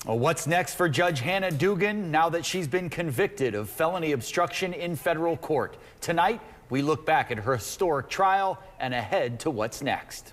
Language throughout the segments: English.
Well, what's next for Judge Hannah Dugan now that she's been convicted of felony obstruction in federal court? Tonight, we look back at her historic trial and ahead to what's next.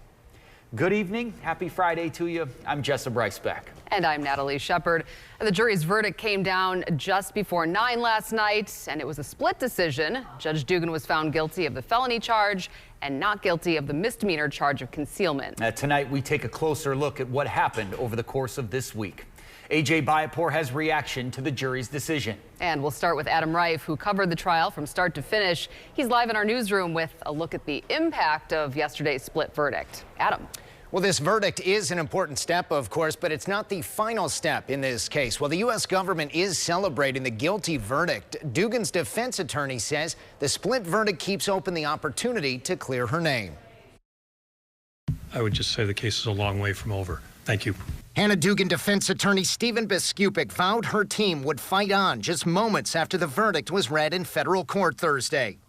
Good evening. Happy Friday to you. I'm Jessa Brycebeck. And I'm Natalie Shepard. The jury's verdict came down just before 9 last night, and it was a split decision. Judge Dugan was found guilty of the felony charge and not guilty of the misdemeanor charge of concealment. Tonight, we take a closer look at what happened over the course of this week. AJ Bayapor has reaction to the jury's decision. And we'll start with Adam Reif, who covered the trial from start to finish. He's live in our newsroom with a look at the impact of yesterday's split verdict. Adam. Well, this verdict is an important step, of course, but it's not the final step in this case. Well, the U.S. government is celebrating the guilty verdict. Dugan's defense attorney says the split verdict keeps open the opportunity to clear her name. I would just say the case is a long way from over. Thank you. Hannah Dugan defense attorney Stephen Biskupik vowed her team would fight on just moments after the verdict was read in federal court Thursday.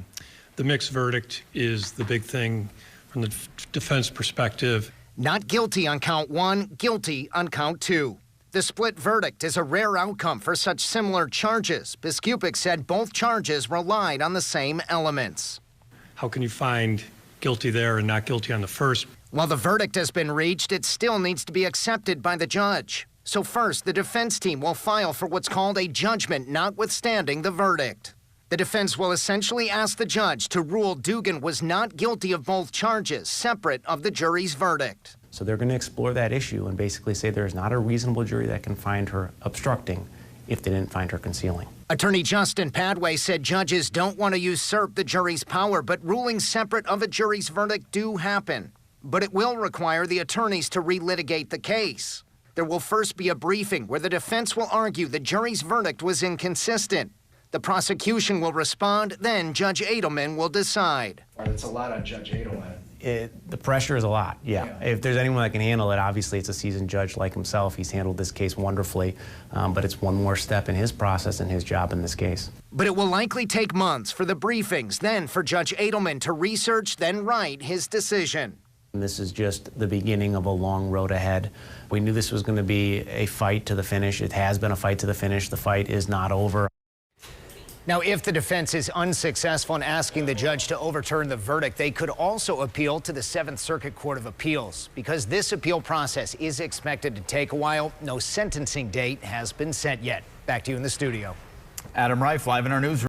The mixed verdict is the big thing from the defense perspective. Not guilty on count 1, guilty on count 2. The split verdict is a rare outcome for such similar charges. Biskupik said both charges relied on the same elements. How can you find guilty there and not guilty on the first? While the verdict has been reached, it still needs to be accepted by the judge. So first, the defense team will file for what's called a judgment notwithstanding the verdict. The defense will essentially ask the judge to rule Dugan was not guilty of both charges, separate of the jury's verdict. So they're going to explore that issue and basically say there is not a reasonable jury that can find her obstructing if they didn't find her concealing. Attorney Justin Padway said judges don't want to usurp the jury's power, but rulings separate of a jury's verdict do happen. But it will require the attorneys to relitigate the case. There will first be a briefing where the defense will argue the jury's verdict was inconsistent. The prosecution will respond, then Judge Adelman will decide. It's a lot on Judge Adelman. The pressure is a lot, yeah. If there's anyone that can handle it, obviously it's a seasoned judge like himself. He's handled this case wonderfully, but it's one more step in his process and his job in this case. But it will likely take months for the briefings, then for Judge Adelman to research, then write his decision. This is just the beginning of a long road ahead. We knew this was going to be a fight to the finish. It has been a fight to the finish. The fight is not over. Now, if the defense is unsuccessful in asking the judge to overturn the verdict, they could also appeal to the 7th Circuit Court of Appeals. Because this appeal process is expected to take a while, no sentencing date has been set yet. Back to you in the studio. Adam Reif live in our newsroom.